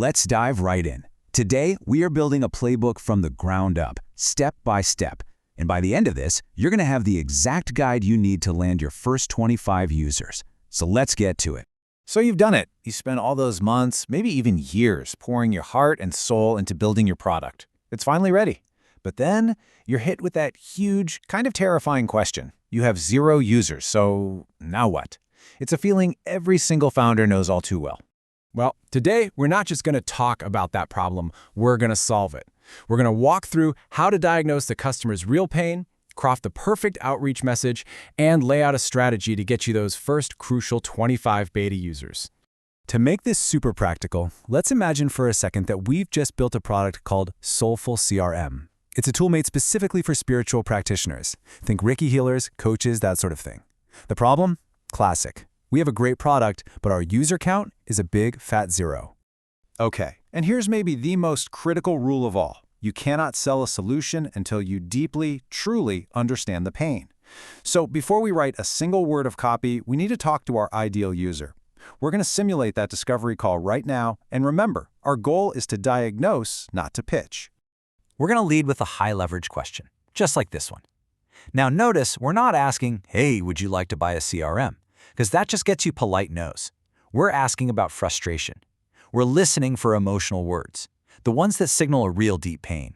Let's dive right in. Today, we are building a playbook from the ground up, step by step. And by the end of this, you're going to have the exact guide you need to land your first 25 users. So let's get to it. So you've done it. You spent all those months, maybe even years, pouring your heart and soul into building your product. It's finally ready. But then you're hit with that huge, kind of terrifying question. You have 0 users, so now what? It's a feeling every single founder knows all too well. Well, today, we're not just going to talk about that problem, we're going to solve it. We're going to walk through how to diagnose the customer's real pain, craft the perfect outreach message, and lay out a strategy to get you those first crucial 25 beta users. To make this super practical, let's imagine for a second that we've just built a product called Soulful CRM. It's a tool made specifically for spiritual practitioners. Think Reiki healers, coaches, that sort of thing. The problem? Classic. We have a great product, but our user count is a big, fat 0. Okay, and here's maybe the most critical rule of all. You cannot sell a solution until you deeply, truly understand the pain. So before we write a single word of copy, we need to talk to our ideal user. We're going to simulate that discovery call right now, and remember, our goal is to diagnose, not to pitch. We're going to lead with a high-leverage question, just like this one. Now notice, we're not asking, hey, would you like to buy a CRM? Because that just gets you polite no's. We're asking about frustration. We're listening for emotional words, the ones that signal a real deep pain.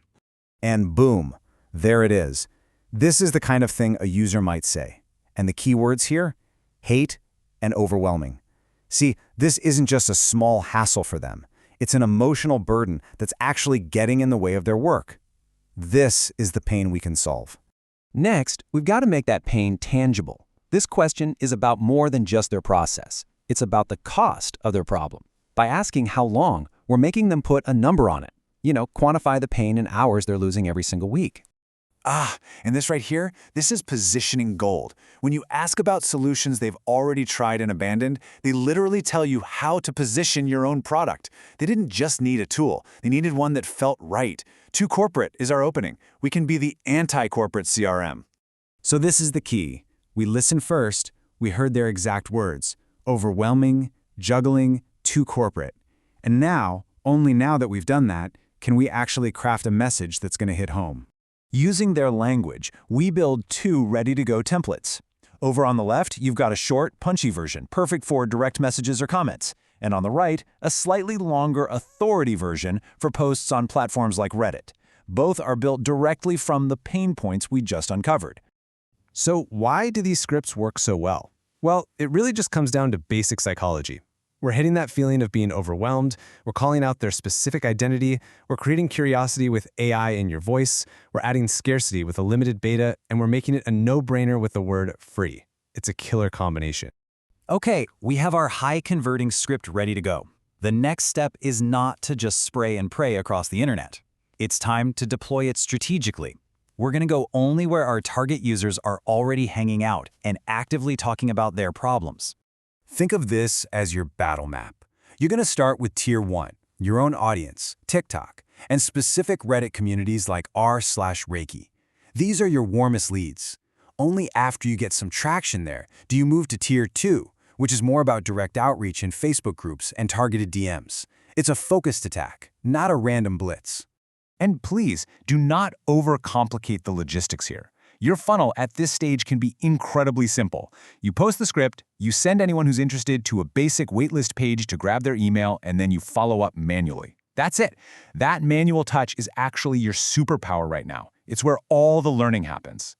And boom, there it is. This is the kind of thing a user might say. And the key words here? Hate and overwhelming. See, this isn't just a small hassle for them. It's an emotional burden that's actually getting in the way of their work. This is the pain we can solve. Next, we've got to make that pain tangible. This question is about more than just their process. It's about the cost of their problem. By asking how long, we're making them put a number on it. Quantify the pain in hours they're losing every single week. And this right here, this is positioning gold. When you ask about solutions they've already tried and abandoned, they literally tell you how to position your own product. They didn't just need a tool. They needed one that felt right. Too corporate is our opening. We can be the anti-corporate CRM. So this is the key. We listened first, we heard their exact words. Overwhelming, juggling, too corporate. And now, only now that we've done that, can we actually craft a message that's going to hit home. Using their language, we build 2 ready-to-go templates. Over on the left, you've got a short, punchy version, perfect for direct messages or comments. And on the right, a slightly longer authority version for posts on platforms like Reddit. Both are built directly from the pain points we just uncovered. So why do these scripts work so well? Well, it really just comes down to basic psychology. We're hitting that feeling of being overwhelmed, we're calling out their specific identity, we're creating curiosity with AI in your voice, we're adding scarcity with a limited beta, and we're making it a no-brainer with the word free. It's a killer combination. Okay, we have our high-converting script ready to go. The next step is not to just spray and pray across the internet. It's time to deploy it strategically. We're going to go only where our target users are already hanging out and actively talking about their problems. Think of this as your battle map. You're going to start with Tier 1, your own audience, TikTok, and specific Reddit communities like r/Reiki. These are your warmest leads. Only after you get some traction there do you move to Tier 2, which is more about direct outreach in Facebook groups and targeted DMs. It's a focused attack, not a random blitz. And please, do not overcomplicate the logistics here. Your funnel at this stage can be incredibly simple. You post the script, you send anyone who's interested to a basic waitlist page to grab their email, and then you follow up manually. That's it. That manual touch is actually your superpower right now. It's where all the learning happens.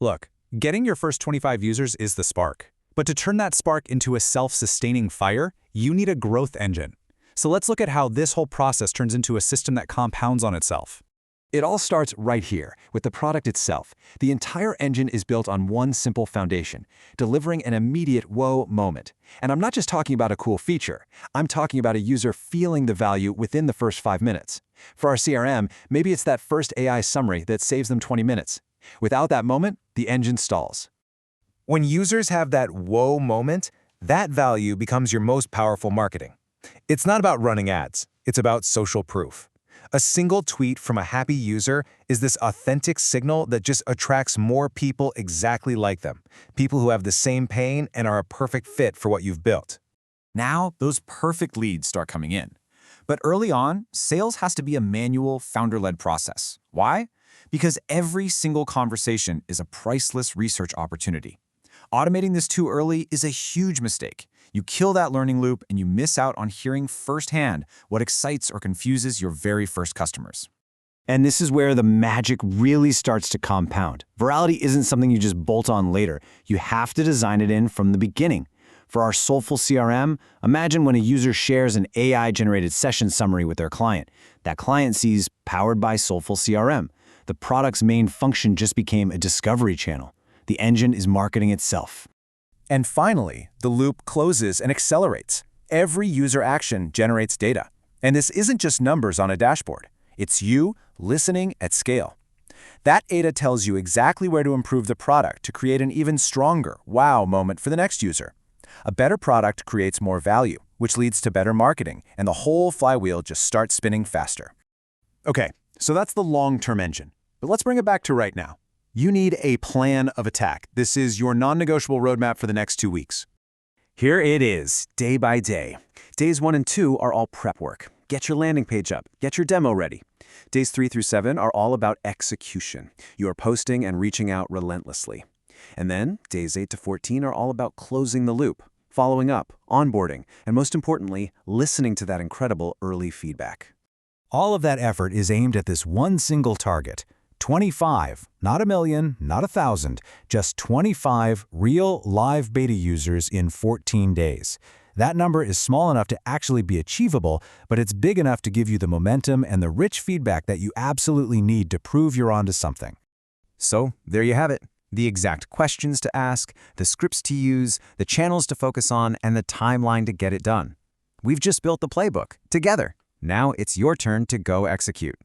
Look, getting your first 25 users is the spark. But to turn that spark into a self-sustaining fire, you need a growth engine. So let's look at how this whole process turns into a system that compounds on itself. It all starts right here, with the product itself. The entire engine is built on one simple foundation, delivering an immediate whoa moment. And I'm not just talking about a cool feature. I'm talking about a user feeling the value within the first 5 minutes. For our CRM, maybe it's that first AI summary that saves them 20 minutes. Without that moment, the engine stalls. When users have that whoa moment, that value becomes your most powerful marketing. It's not about running ads, it's about social proof. A single tweet from a happy user is this authentic signal that just attracts more people exactly like them, people who have the same pain and are a perfect fit for what you've built. Now, those perfect leads start coming in. But early on, sales has to be a manual, founder-led process. Why? Because every single conversation is a priceless research opportunity. Automating this too early is a huge mistake. You kill that learning loop and you miss out on hearing firsthand what excites or confuses your very first customers. And this is where the magic really starts to compound. Virality isn't something you just bolt on later. You have to design it in from the beginning. For our Soulful CRM, imagine when a user shares an AI-generated session summary with their client. That client sees "Powered by Soulful CRM." The product's main function just became a discovery channel. The engine is marketing itself. And finally, the loop closes and accelerates. Every user action generates data. And this isn't just numbers on a dashboard. It's you listening at scale. That data tells you exactly where to improve the product to create an even stronger wow moment for the next user. A better product creates more value, which leads to better marketing, and the whole flywheel just starts spinning faster. Okay, so that's the long-term engine. But let's bring it back to right now. You need a plan of attack. This is your non-negotiable roadmap for the next 2 weeks. Here it is, day by day. Days 1 and 2 are all prep work. Get your landing page up, get your demo ready. Days 3 through 7 are all about execution. You are posting and reaching out relentlessly. And then, days 8 to 14 are all about closing the loop, following up, onboarding, and most importantly, listening to that incredible early feedback. All of that effort is aimed at this one single target. 25, not 1,000,000, not 1,000, just 25 real live beta users in 14 days. That number is small enough to actually be achievable, but it's big enough to give you the momentum and the rich feedback that you absolutely need to prove you're onto something. So, there you have it. The exact questions to ask, the scripts to use, the channels to focus on, and the timeline to get it done. We've just built the playbook, together. Now it's your turn to go execute.